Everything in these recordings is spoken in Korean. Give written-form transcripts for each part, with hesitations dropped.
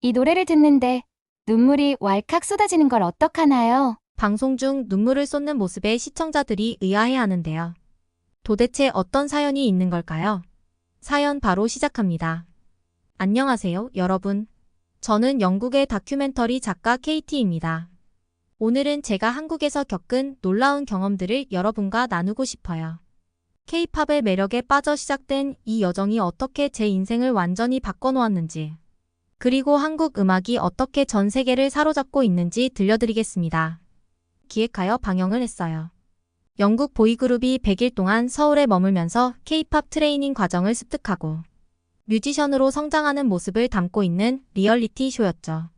이 노래를 듣는데 눈물이 왈칵 쏟아지는 걸 어떡하나요? 방송 중 눈물을 쏟는 모습에 시청자들이 의아해하는데요. 도대체 어떤 사연이 있는 걸까요? 사연 바로 시작합니다. 안녕하세요, 여러분. 저는 영국의 다큐멘터리 작가 KT입니다. 오늘은 제가 한국에서 겪은 놀라운 경험들을 여러분과 나누고 싶어요. K-팝의 매력에 빠져 시작된 이 여정이 어떻게 제 인생을 완전히 바꿔놓았는지, 그리고 한국 음악이 어떻게 전 세계를 사로잡고 있는지 들려드리겠습니다. 기획하여 방영을 했어요. 영국 보이그룹이 100일 동안 서울에 머물면서 K-팝 트레이닝 과정을 습득하고 뮤지션으로 성장하는 모습을 담고 있는 리얼리티 쇼였죠.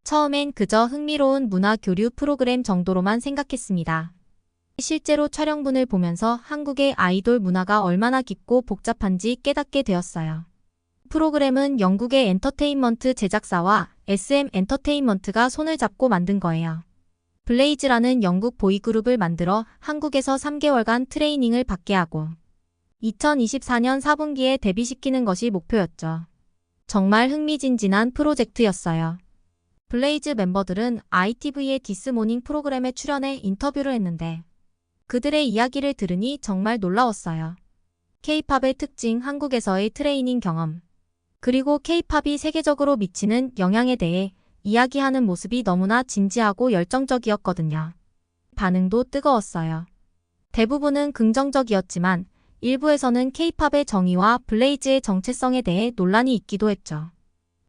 처음엔 그저 흥미로운 문화 교류 프로그램 정도로만 생각했습니다. 실제로 촬영분을 보면서 한국의 아이돌 문화가 얼마나 깊고 복잡한지 깨닫게 되었어요. 프로그램은 영국의 엔터테인먼트 제작사와 SM 엔터테인먼트가 손을 잡고 만든 거예요. 블레이즈라는 영국 보이그룹을 만들어 한국에서 3개월간 트레이닝을 받게 하고 2024년 4분기에 데뷔시키는 것이 목표였죠. 정말 흥미진진한 프로젝트였어요. 블레이즈 멤버들은 ITV의 디스 모닝 프로그램에 출연해 인터뷰를 했는데 그들의 이야기를 들으니 정말 놀라웠어요. K-팝의 특징, 한국에서의 트레이닝 경험, 그리고 K-팝이 세계적으로 미치는 영향에 대해 이야기하는 모습이 너무나 진지하고 열정적이었거든요. 반응도 뜨거웠어요. 대부분은 긍정적이었지만 일부에서는 K-팝의 정의와 블레이즈의 정체성에 대해 논란이 있기도 했죠.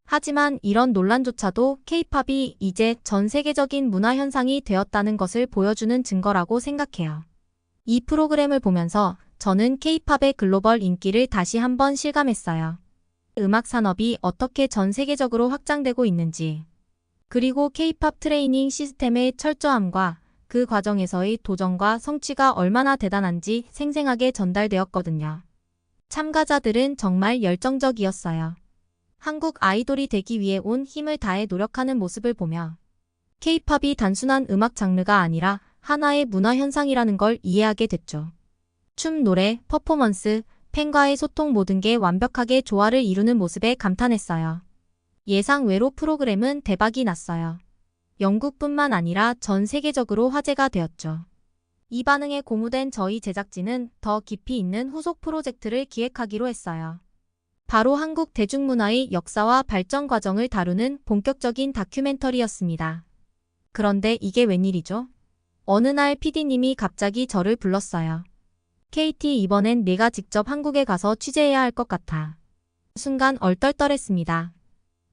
하지만 이런 논란조차도 K-팝이 이제 전 세계적인 문화 현상이 되었다는 것을 보여주는 증거라고 생각해요. 이 프로그램을 보면서 저는 K-팝의 글로벌 인기를 다시 한번 실감했어요. 음악 산업이 어떻게 전 세계적으로 확장되고 있는지, 그리고 K-팝 트레이닝 시스템의 철저함과 그 과정에서의 도전과 성취가 얼마나 대단한지 생생하게 전달되었거든요. 참가자들은 정말 열정적이었어요. 한국 아이돌이 되기 위해 온 힘을 다해 노력하는 모습을 보며 K-팝이 단순한 음악 장르가 아니라 하나의 문화 현상이라는 걸 이해하게 됐죠. 춤, 노래, 퍼포먼스, 팬과의 소통 모든 게 완벽하게 조화를 이루는 모습에 감탄했어요. 예상 외로 프로그램은 대박이 났어요. 영국뿐만 아니라 전 세계적으로 화제가 되었죠. 이 반응에 고무된 저희 제작진은 더 깊이 있는 후속 프로젝트를 기획하기로 했어요. 바로 한국 대중문화의 역사와 발전 과정을 다루는 본격적인 다큐멘터리였습니다. 그런데 이게 웬일이죠? 어느 날 PD님이 갑자기 저를 불렀어요. KT, 이번엔 내가 직접 한국에 가서 취재해야 할 것 같아. 순간 얼떨떨했습니다.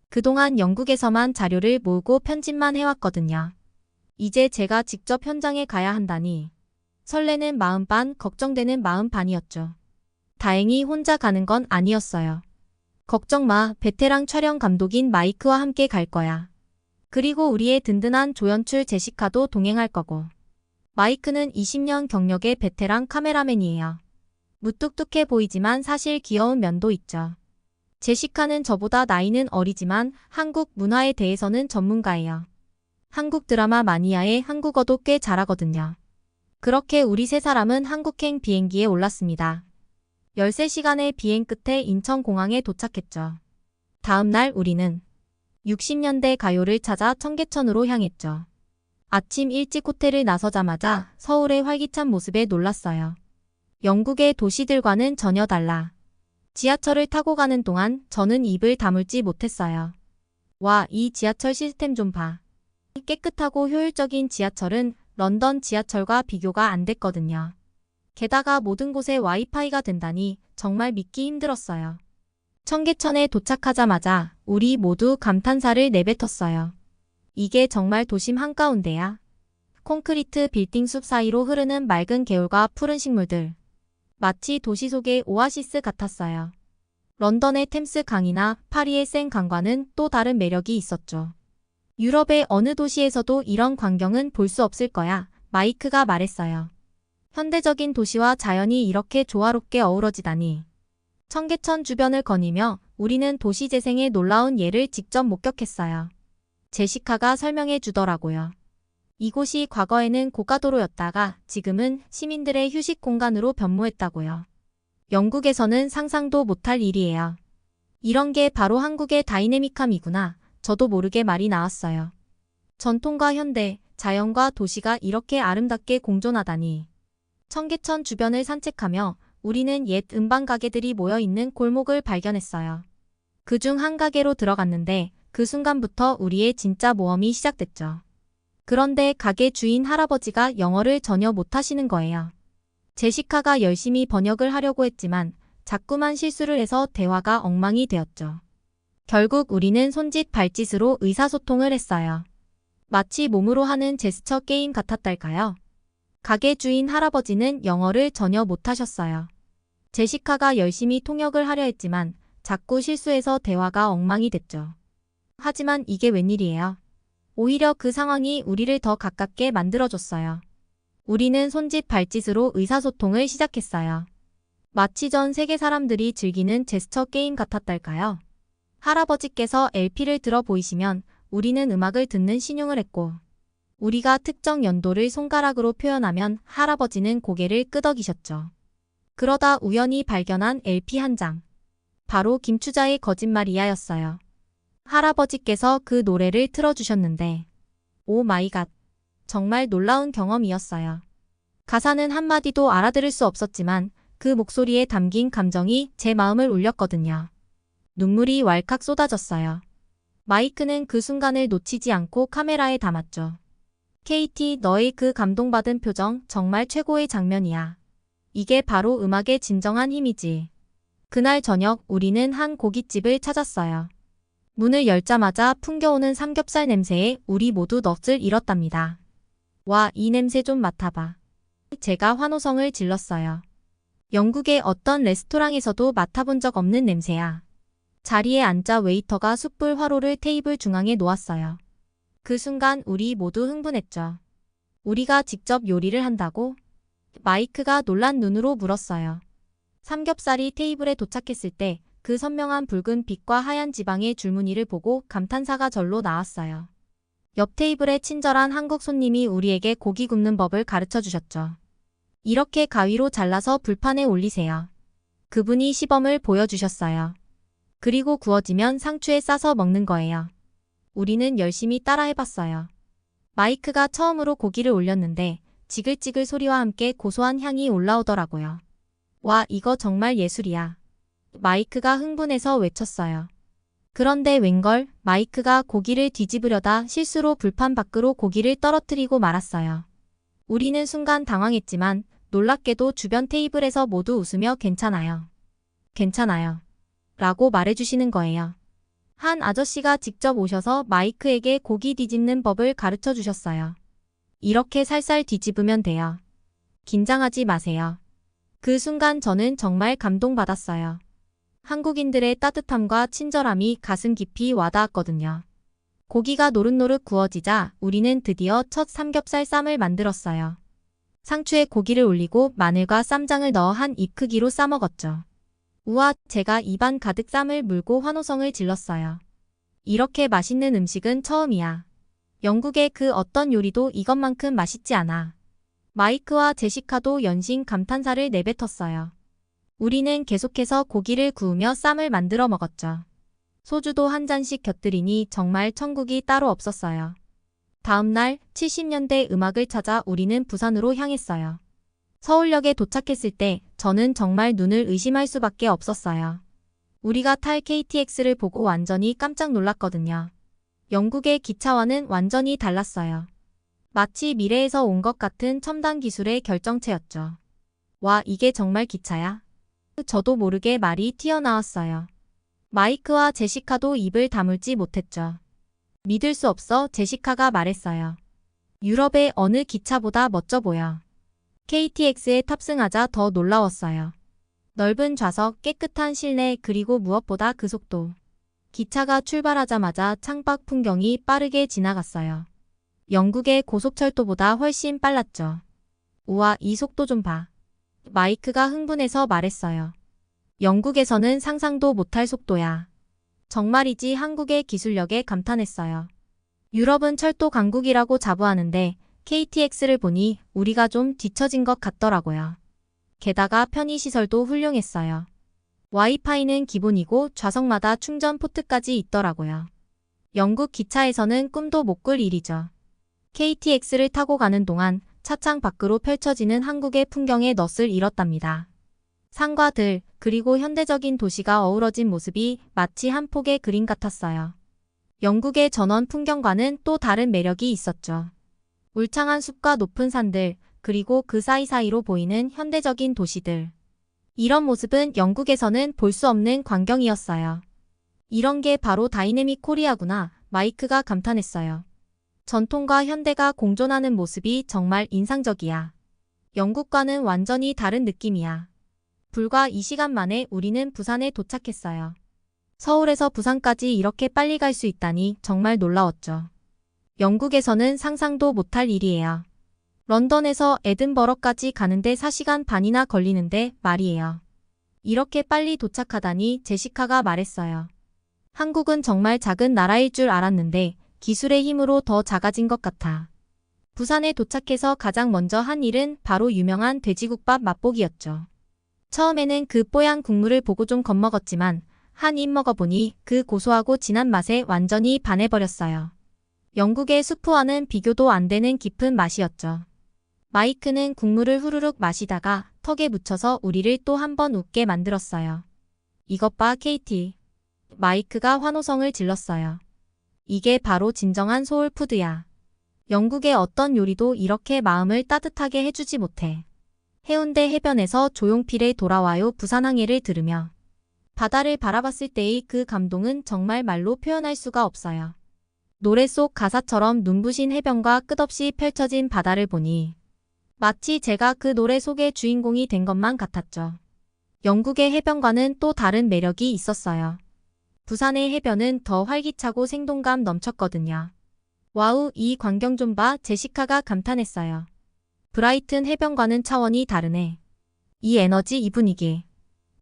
그동안 영국에서만 자료를 모으고 편집만 해왔거든요. 이제 제가 직접 현장에 가야 한다니. 설레는 마음 반, 걱정되는 마음 반이었죠. 다행히 혼자 가는 건 아니었어요. 걱정 마, 베테랑 촬영 감독인 마이크와 함께 갈 거야. 그리고 우리의 든든한 조연출 제시카도 동행할 거고. 마이크는 20년 경력의 베테랑 카메라맨이에요. 무뚝뚝해 보이지만 사실 귀여운 면도 있죠. 제시카는 저보다 나이는 어리지만 한국 문화에 대해서는 전문가예요. 한국 드라마 마니아의 한국어도 꽤 잘하거든요. 그렇게 우리 세 사람은 한국행 비행기에 올랐습니다. 13시간의 비행 끝에 인천공항에 도착했죠. 다음 날 우리는 60년대 가요를 찾아 청계천으로 향했죠. 아침 일찍 호텔을 나서자마자 서울의 활기찬 모습에 놀랐어요. 영국의 도시들과는 전혀 달라. 지하철을 타고 가는 동안 저는 입을 다물지 못했어요. 와, 이 지하철 시스템 좀 봐. 깨끗하고 효율적인 지하철은 런던 지하철과 비교가 안 됐거든요. 게다가 모든 곳에 와이파이가 된다니 정말 믿기 힘들었어요. 청계천에 도착하자마자 우리 모두 감탄사를 내뱉었어요. 이게 정말 도심 한가운데야. 콘크리트 빌딩 숲 사이로 흐르는 맑은 개울과 푸른 식물들. 마치 도시 속의 오아시스 같았어요. 런던의 템스 강이나 파리의 센 강과는 또 다른 매력이 있었죠. 유럽의 어느 도시에서도 이런 광경은 볼 수 없을 거야, 마이크가 말했어요. 현대적인 도시와 자연이 이렇게 조화롭게 어우러지다니. 청계천 주변을 거니며 우리는 도시 재생의 놀라운 예를 직접 목격했어요. 제시카가 설명해 주더라고요. 이곳이 과거에는 고가도로였다가 지금은 시민들의 휴식 공간으로 변모했다고요. 영국에서는 상상도 못할 일이에요. 이런 게 바로 한국의 다이내믹함이구나. 저도 모르게 말이 나왔어요. 전통과 현대, 자연과 도시가 이렇게 아름답게 공존하다니. 청계천 주변을 산책하며 우리는 옛 음반 가게들이 모여 있는 골목을 발견했어요. 그중 한 가게로 들어갔는데 그 순간부터 우리의 진짜 모험이 시작됐죠. 그런데 가게 주인 할아버지가 영어를 전혀 못하시는 거예요. 제시카가 열심히 번역을 하려고 했지만 자꾸만 실수를 해서 대화가 엉망이 되었죠. 결국 우리는 손짓 발짓으로 의사소통을 했어요. 마치 몸으로 하는 제스처 게임 같았달까요? 가게 주인 할아버지는 영어를 전혀 못하셨어요. 제시카가 열심히 통역을 하려 했지만 자꾸 실수해서 대화가 엉망이 됐죠. 하지만 이게 웬일이에요? 오히려 그 상황이 우리를 더 가깝게 만들어줬어요. 우리는 손짓 발짓으로 의사소통을 시작했어요. 마치 전 세계 사람들이 즐기는 제스처 게임 같았달까요? 할아버지께서 LP를 들어 보이시면 우리는 음악을 듣는 신용을 했고, 우리가 특정 연도를 손가락으로 표현하면 할아버지는 고개를 끄덕이셨죠. 그러다 우연히 발견한 LP 한 장. 바로 김추자의 거짓말이야였어요. 할아버지께서 그 노래를 틀어주셨는데, 오 마이 갓. 정말 놀라운 경험이었어요. 가사는 한마디도 알아들을 수 없었지만 그 목소리에 담긴 감정이 제 마음을 울렸거든요. 눈물이 왈칵 쏟아졌어요. 마이크는 그 순간을 놓치지 않고 카메라에 담았죠. KT, 너의 그 감동받은 표정 정말 최고의 장면이야. 이게 바로 음악의 진정한 힘이지. 그날 저녁 우리는 한 고깃집을 찾았어요. 문을 열자마자 풍겨오는 삼겹살 냄새에 우리 모두 넋을 잃었답니다. 와, 이 냄새 좀 맡아봐. 제가 환호성을 질렀어요. 영국의 어떤 레스토랑에서도 맡아본 적 없는 냄새야. 자리에 앉자 웨이터가 숯불 화로를 테이블 중앙에 놓았어요. 그 순간 우리 모두 흥분했죠. 우리가 직접 요리를 한다고? 마이크가 놀란 눈으로 물었어요. 삼겹살이 테이블에 도착했을 때 그 선명한 붉은 빛과 하얀 지방의 줄무늬를 보고 감탄사가 절로 나왔어요. 옆 테이블의 친절한 한국 손님이 우리에게 고기 굽는 법을 가르쳐 주셨죠. 이렇게 가위로 잘라서 불판에 올리세요. 그분이 시범을 보여주셨어요. 그리고 구워지면 상추에 싸서 먹는 거예요. 우리는 열심히 따라해봤어요. 마이크가 처음으로 고기를 올렸는데 지글지글 소리와 함께 고소한 향이 올라오더라고요. 와, 이거 정말 예술이야. 마이크가 흥분해서 외쳤어요. 그런데 웬걸, 마이크가 고기를 뒤집으려다 실수로 불판 밖으로 고기를 떨어뜨리고 말았어요. 우리는 순간 당황했지만 놀랍게도 주변 테이블에서 모두 웃으며 괜찮아요. 괜찮아요. 라고 말해주시는 거예요. 한 아저씨가 직접 오셔서 마이크에게 고기 뒤집는 법을 가르쳐 주셨어요. 이렇게 살살 뒤집으면 돼요. 긴장하지 마세요. 그 순간 저는 정말 감동받았어요. 한국인들의 따뜻함과 친절함이 가슴 깊이 와닿았거든요. 고기가 노릇노릇 구워지자 우리는 드디어 첫 삼겹살 쌈을 만들었어요. 상추에 고기를 올리고 마늘과 쌈장을 넣어 한 입 크기로 싸먹었죠. 우와, 제가 입안 가득 쌈을 물고 환호성을 질렀어요. 이렇게 맛있는 음식은 처음이야. 영국의 그 어떤 요리도 이것만큼 맛있지 않아. 마이크와 제시카도 연신 감탄사를 내뱉었어요. 우리는 계속해서 고기를 구우며 쌈을 만들어 먹었죠. 소주도 한 잔씩 곁들이니 정말 천국이 따로 없었어요. 다음 날 70년대 음악을 찾아 우리는 부산으로 향했어요. 서울역에 도착했을 때 저는 정말 눈을 의심할 수밖에 없었어요. 우리가 탈 KTX를 보고 완전히 깜짝 놀랐거든요. 영국의 기차와는 완전히 달랐어요. 마치 미래에서 온 것 같은 첨단 기술의 결정체였죠. 와, 이게 정말 기차야? 저도 모르게 말이 튀어나왔어요. 마이크와 제시카도 입을 다물지 못했죠. 믿을 수 없어 제시카가 말했어요. 유럽의 어느 기차보다 멋져 보여. KTX에 탑승하자 더 놀라웠어요. 넓은 좌석, 깨끗한 실내, 그리고 무엇보다 그 속도. 기차가 출발하자마자 창밖 풍경이 빠르게 지나갔어요. 영국의 고속철도보다 훨씬 빨랐죠. 우와, 이 속도 좀 봐. 마이크가 흥분해서 말했어요. 영국에서는 상상도 못할 속도야. 정말이지 한국의 기술력에 감탄했어요. 유럽은 철도 강국이라고 자부하는데 KTX를 보니 우리가 좀 뒤처진 것 같더라고요. 게다가 편의시설도 훌륭했어요. 와이파이는 기본이고 좌석마다 충전 포트까지 있더라고요. 영국 기차에서는 꿈도 못 꿀 일이죠. KTX를 타고 가는 동안 차창 밖으로 펼쳐지는 한국의 풍경에 넋을 잃었답니다. 산과 들, 그리고 현대적인 도시가 어우러진 모습이 마치 한 폭의 그림 같았어요. 영국의 전원 풍경과는 또 다른 매력이 있었죠. 울창한 숲과 높은 산들, 그리고 그 사이사이로 보이는 현대적인 도시들. 이런 모습은 영국에서는 볼 수 없는 광경이었어요. 이런 게 바로 다이내믹 코리아구나, 마이크가 감탄했어요. 전통과 현대가 공존하는 모습이 정말 인상적이야. 영국과는 완전히 다른 느낌이야. 불과 2시간 만에 우리는 부산에 도착했어요. 서울에서 부산까지 이렇게 빨리 갈 수 있다니 정말 놀라웠죠. 영국에서는 상상도 못할 일이에요. 런던에서 에든버러까지 가는데 4시간 반이나 걸리는데 말이에요. 이렇게 빨리 도착하다니 제시카가 말했어요. 한국은 정말 작은 나라일 줄 알았는데 기술의 힘으로 더 작아진 것 같아. 부산에 도착해서 가장 먼저 한 일은 바로 유명한 돼지국밥 맛보기였죠. 처음에는 그 뽀얀 국물을 보고 좀 겁먹었지만 한 입 먹어보니 그 고소하고 진한 맛에 완전히 반해버렸어요. 영국의 수프와는 비교도 안 되는 깊은 맛이었죠. 마이크는 국물을 후루룩 마시다가 턱에 묻혀서 우리를 또 한 번 웃게 만들었어요. 이것 봐, 케이티. 마이크가 환호성을 질렀어요. 이게 바로 진정한 소울푸드야. 영국의 어떤 요리도 이렇게 마음을 따뜻하게 해주지 못해. 해운대 해변에서 조용필의 돌아와요 부산항해를 들으며 바다를 바라봤을 때의 그 감동은 정말 말로 표현할 수가 없어요. 노래 속 가사처럼 눈부신 해변과 끝없이 펼쳐진 바다를 보니 마치 제가 그 노래 속의 주인공이 된 것만 같았죠. 영국의 해변과는 또 다른 매력이 있었어요. 부산의 해변은 더 활기차고 생동감 넘쳤거든요. 와우, 이 광경 좀 봐, 제시카가 감탄했어요. 브라이튼 해변과는 차원이 다르네. 이 에너지, 이 분위기.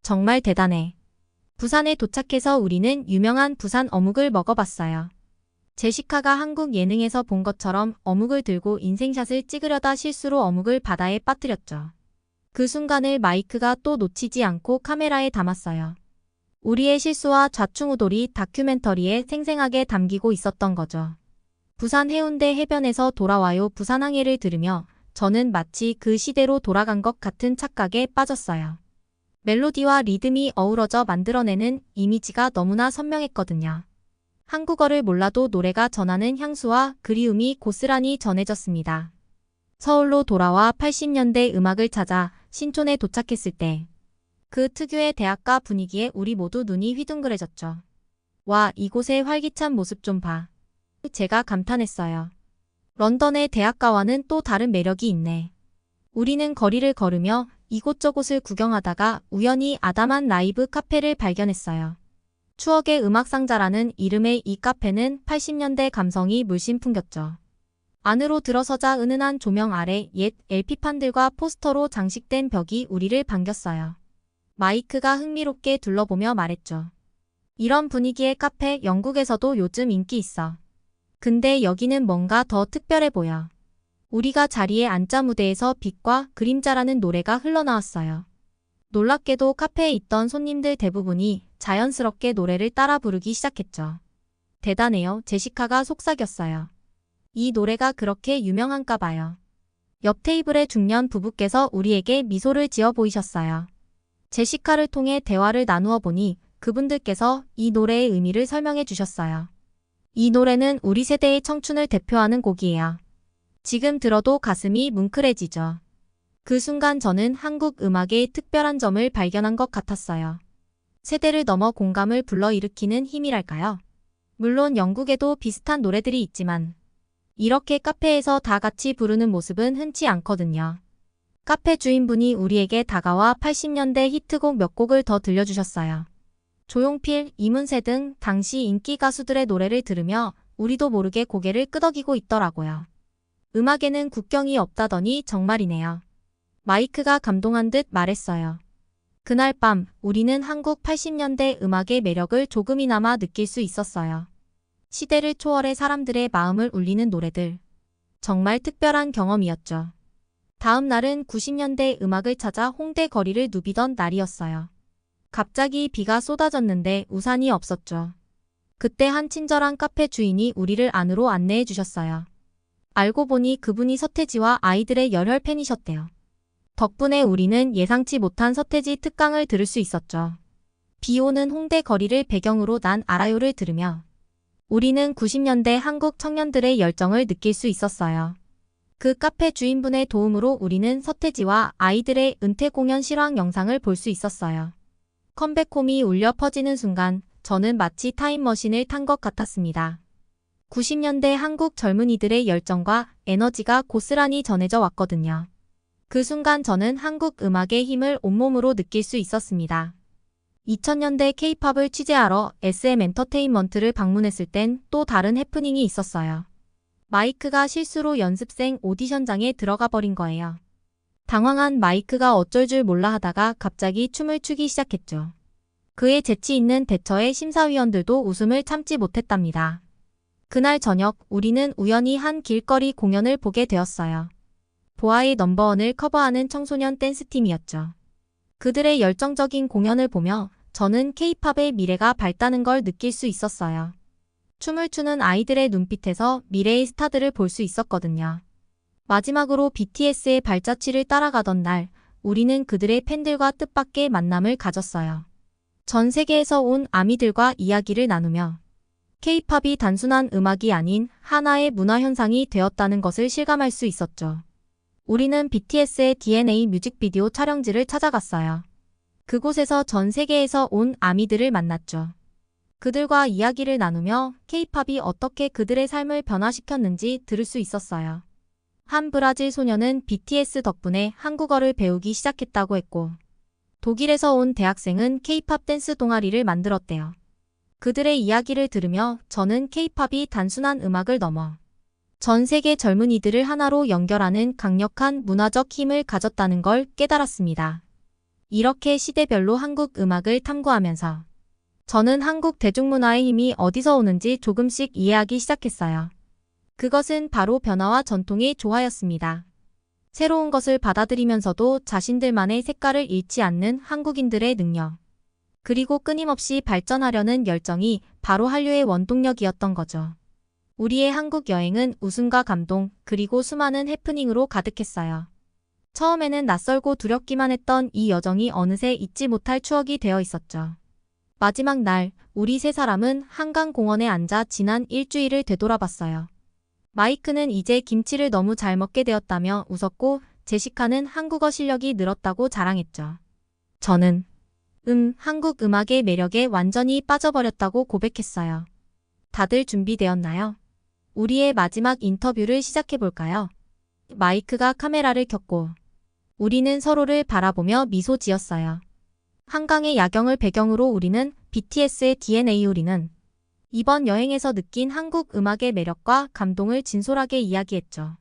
정말 대단해. 부산에 도착해서 우리는 유명한 부산 어묵을 먹어봤어요. 제시카가 한국 예능에서 본 것처럼 어묵을 들고 인생샷을 찍으려다 실수로 어묵을 바다에 빠뜨렸죠. 그 순간을 마이크가 또 놓치지 않고 카메라에 담았어요. 우리의 실수와 좌충우돌이 다큐멘터리에 생생하게 담기고 있었던 거죠. 부산 해운대 해변에서 돌아와요 부산항해를 들으며 저는 마치 그 시대로 돌아간 것 같은 착각에 빠졌어요. 멜로디와 리듬이 어우러져 만들어내는 이미지가 너무나 선명했거든요. 한국어를 몰라도 노래가 전하는 향수와 그리움이 고스란히 전해졌습니다. 서울로 돌아와 80년대 음악을 찾아 신촌에 도착했을 때 그 특유의 대학가 분위기에 우리 모두 눈이 휘둥그레졌죠. 와, 이곳의 활기찬 모습 좀 봐. 제가 감탄했어요. 런던의 대학가와는 또 다른 매력이 있네. 우리는 거리를 걸으며 이곳저곳을 구경하다가 우연히 아담한 라이브 카페를 발견했어요. 추억의 음악상자라는 이름의 이 카페는 80년대 감성이 물씬 풍겼죠. 안으로 들어서자 은은한 조명 아래 옛 LP판들과 포스터로 장식된 벽이 우리를 반겼어요. 마이크가 흥미롭게 둘러보며 말했죠. 이런 분위기의 카페 영국에서도 요즘 인기 있어. 근데 여기는 뭔가 더 특별해 보여. 우리가 자리에 앉자 무대에서 빛과 그림자라는 노래가 흘러나왔어요. 놀랍게도 카페에 있던 손님들 대부분이 자연스럽게 노래를 따라 부르기 시작했죠. 대단해요. 제시카가 속삭였어요. 이 노래가 그렇게 유명한가 봐요. 옆 테이블의 중년 부부께서 우리에게 미소를 지어 보이셨어요. 제시카를 통해 대화를 나누어 보니 그분들께서 이 노래의 의미를 설명해 주셨어요. 이 노래는 우리 세대의 청춘을 대표하는 곡이에요. 지금 들어도 가슴이 뭉클해지죠. 그 순간 저는 한국 음악의 특별한 점을 발견한 것 같았어요. 세대를 넘어 공감을 불러일으키는 힘이랄까요? 물론 영국에도 비슷한 노래들이 있지만 이렇게 카페에서 다 같이 부르는 모습은 흔치 않거든요. 카페 주인분이 우리에게 다가와 80년대 히트곡 몇 곡을 더 들려주셨어요. 조용필, 이문세 등 당시 인기 가수들의 노래를 들으며 우리도 모르게 고개를 끄덕이고 있더라고요. 음악에는 국경이 없다더니 정말이네요. 마이크가 감동한 듯 말했어요. 그날 밤 우리는 한국 80년대 음악의 매력을 조금이나마 느낄 수 있었어요. 시대를 초월해 사람들의 마음을 울리는 노래들. 정말 특별한 경험이었죠. 다음 날은 90년대 음악을 찾아 홍대 거리를 누비던 날이었어요. 갑자기 비가 쏟아졌는데 우산이 없었죠. 그때 한 친절한 카페 주인이 우리를 안으로 안내해 주셨어요. 알고 보니 그분이 서태지와 아이들의 열혈 팬이셨대요. 덕분에 우리는 예상치 못한 서태지 특강을 들을 수 있었죠. 비 오는 홍대 거리를 배경으로 난 알아요를 들으며 우리는 90년대 한국 청년들의 열정을 느낄 수 있었어요. 그 카페 주인분의 도움으로 우리는 서태지와 아이들의 은퇴 공연 실황 영상을 볼 수 있었어요. 컴백홈이 울려 퍼지는 순간 저는 마치 타임머신을 탄 것 같았습니다. 90년대 한국 젊은이들의 열정과 에너지가 고스란히 전해져 왔거든요. 그 순간 저는 한국 음악의 힘을 온몸으로 느낄 수 있었습니다. 2000년대 K-팝을 취재하러 SM 엔터테인먼트를 방문했을 땐 또 다른 해프닝이 있었어요. 마이크가 실수로 연습생 오디션장에 들어가 버린 거예요. 당황한 마이크가 어쩔 줄 몰라 하다가 갑자기 춤을 추기 시작했죠. 그의 재치 있는 대처에 심사위원들도 웃음을 참지 못했답니다. 그날 저녁 우리는 우연히 한 길거리 공연을 보게 되었어요. 보아의 넘버원을 커버하는 청소년 댄스팀이었죠. 그들의 열정적인 공연을 보며 저는 K-팝의 미래가 밝다는 걸 느낄 수 있었어요. 춤을 추는 아이들의 눈빛에서 미래의 스타들을 볼 수 있었거든요. 마지막으로 BTS의 발자취를 따라가던 날, 우리는 그들의 팬들과 뜻밖의 만남을 가졌어요. 전 세계에서 온 아미들과 이야기를 나누며 K-팝이 단순한 음악이 아닌 하나의 문화현상이 되었다는 것을 실감할 수 있었죠. 우리는 BTS의 DNA 뮤직비디오 촬영지를 찾아갔어요. 그곳에서 전 세계에서 온 아미들을 만났죠. 그들과 이야기를 나누며 K-팝이 어떻게 그들의 삶을 변화시켰는지 들을 수 있었어요. 한 브라질 소녀는 BTS 덕분에 한국어를 배우기 시작했다고 했고, 독일에서 온 대학생은 K-팝 댄스 동아리를 만들었대요. 그들의 이야기를 들으며 저는 K-팝이 단순한 음악을 넘어 전 세계 젊은이들을 하나로 연결하는 강력한 문화적 힘을 가졌다는 걸 깨달았습니다. 이렇게 시대별로 한국 음악을 탐구하면서 저는 한국 대중문화의 힘이 어디서 오는지 조금씩 이해하기 시작했어요. 그것은 바로 변화와 전통의 조화였습니다. 새로운 것을 받아들이면서도 자신들만의 색깔을 잃지 않는 한국인들의 능력. 그리고 끊임없이 발전하려는 열정이 바로 한류의 원동력이었던 거죠. 우리의 한국 여행은 웃음과 감동, 그리고 수많은 해프닝으로 가득했어요. 처음에는 낯설고 두렵기만 했던 이 여정이 어느새 잊지 못할 추억이 되어 있었죠. 마지막 날, 우리 세 사람은 한강공원에 앉아 지난 일주일을 되돌아봤어요. 마이크는 이제 김치를 너무 잘 먹게 되었다며 웃었고, 제시카는 한국어 실력이 늘었다고 자랑했죠. 저는 한국 음악의 매력에 완전히 빠져버렸다고 고백했어요. 다들 준비되었나요? 우리의 마지막 인터뷰를 시작해볼까요? 마이크가 카메라를 켰고 우리는 서로를 바라보며 미소 지었어요. 한강의 야경을 배경으로 우리는 BTS의 DNA 우리는 이번 여행에서 느낀 한국 음악의 매력과 감동을 진솔하게 이야기했죠.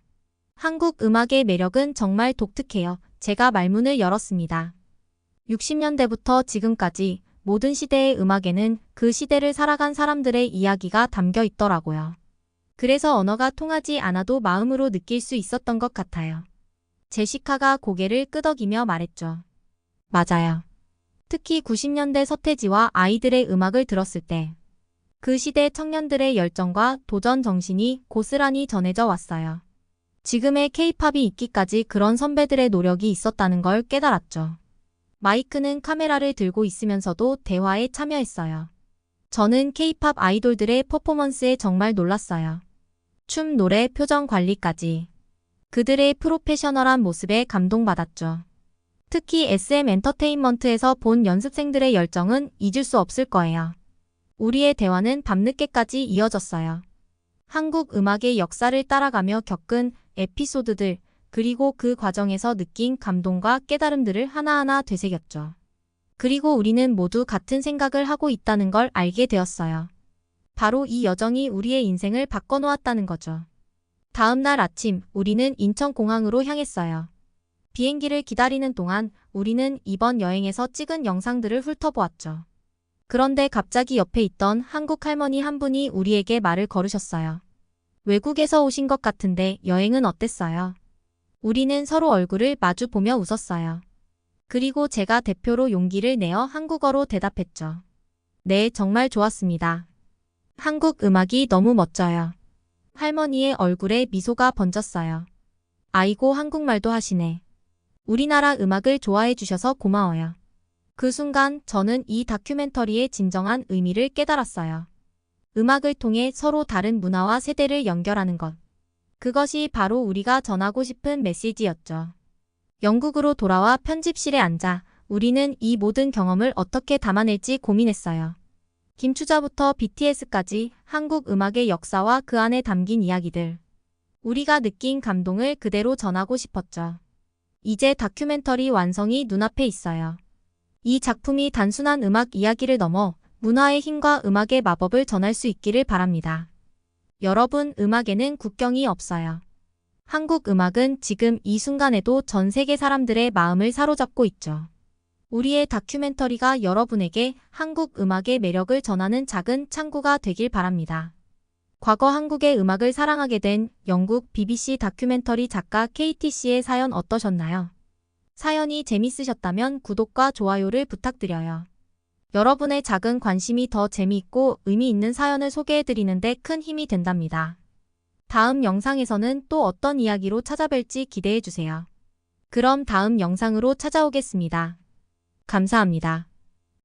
한국 음악의 매력은 정말 독특해요. 제가 말문을 열었습니다. 60년대부터 지금까지 모든 시대의 음악에는 그 시대를 살아간 사람들의 이야기가 담겨 있더라고요. 그래서 언어가 통하지 않아도 마음으로 느낄 수 있었던 것 같아요. 제시카가 고개를 끄덕이며 말했죠. 맞아요. 특히 90년대 서태지와 아이들의 음악을 들었을 때 그 시대 청년들의 열정과 도전 정신이 고스란히 전해져 왔어요. 지금의 K-팝이 있기까지 그런 선배들의 노력이 있었다는 걸 깨달았죠. 마이크는 카메라를 들고 있으면서도 대화에 참여했어요. 저는 K-팝 아이돌들의 퍼포먼스에 정말 놀랐어요. 춤, 노래, 표정 관리까지. 그들의 프로페셔널한 모습에 감동받았죠. 특히 SM 엔터테인먼트에서 본 연습생들의 열정은 잊을 수 없을 거예요. 우리의 대화는 밤늦게까지 이어졌어요. 한국 음악의 역사를 따라가며 겪은 에피소드들, 그리고 그 과정에서 느낀 감동과 깨달음들을 하나하나 되새겼죠. 그리고 우리는 모두 같은 생각을 하고 있다는 걸 알게 되었어요. 바로 이 여정이 우리의 인생을 바꿔놓았다는 거죠. 다음 날 아침, 우리는 인천공항으로 향했어요. 비행기를 기다리는 동안 우리는 이번 여행에서 찍은 영상들을 훑어보았죠. 그런데 갑자기 옆에 있던 한국 할머니 한 분이 우리에게 말을 걸으셨어요. 외국에서 오신 것 같은데 여행은 어땠어요? 우리는 서로 얼굴을 마주 보며 웃었어요. 그리고 제가 대표로 용기를 내어 한국어로 대답했죠. 네, 정말 좋았습니다. 한국 음악이 너무 멋져요. 할머니의 얼굴에 미소가 번졌어요. 아이고, 한국말도 하시네. 우리나라 음악을 좋아해 주셔서 고마워요. 그 순간 저는 이 다큐멘터리의 진정한 의미를 깨달았어요. 음악을 통해 서로 다른 문화와 세대를 연결하는 것. 그것이 바로 우리가 전하고 싶은 메시지였죠. 영국으로 돌아와 편집실에 앉아 우리는 이 모든 경험을 어떻게 담아낼지 고민했어요. 김추자부터 BTS까지 한국 음악의 역사와 그 안에 담긴 이야기들. 우리가 느낀 감동을 그대로 전하고 싶었죠. 이제 다큐멘터리 완성이 눈앞에 있어요. 이 작품이 단순한 음악 이야기를 넘어 문화의 힘과 음악의 마법을 전할 수 있기를 바랍니다. 여러분, 음악에는 국경이 없어요. 한국 음악은 지금 이 순간에도 전 세계 사람들의 마음을 사로잡고 있죠. 우리의 다큐멘터리가 여러분에게 한국 음악의 매력을 전하는 작은 창구가 되길 바랍니다. 과거 한국의 음악을 사랑하게 된 영국 BBC 다큐멘터리 작가 KT씨의 사연 어떠셨나요? 사연이 재밌으셨다면 구독과 좋아요를 부탁드려요. 여러분의 작은 관심이 더 재미있고 의미 있는 사연을 소개해드리는 데 큰 힘이 된답니다. 다음 영상에서는 또 어떤 이야기로 찾아뵐지 기대해주세요. 그럼 다음 영상으로 찾아오겠습니다. 감사합니다.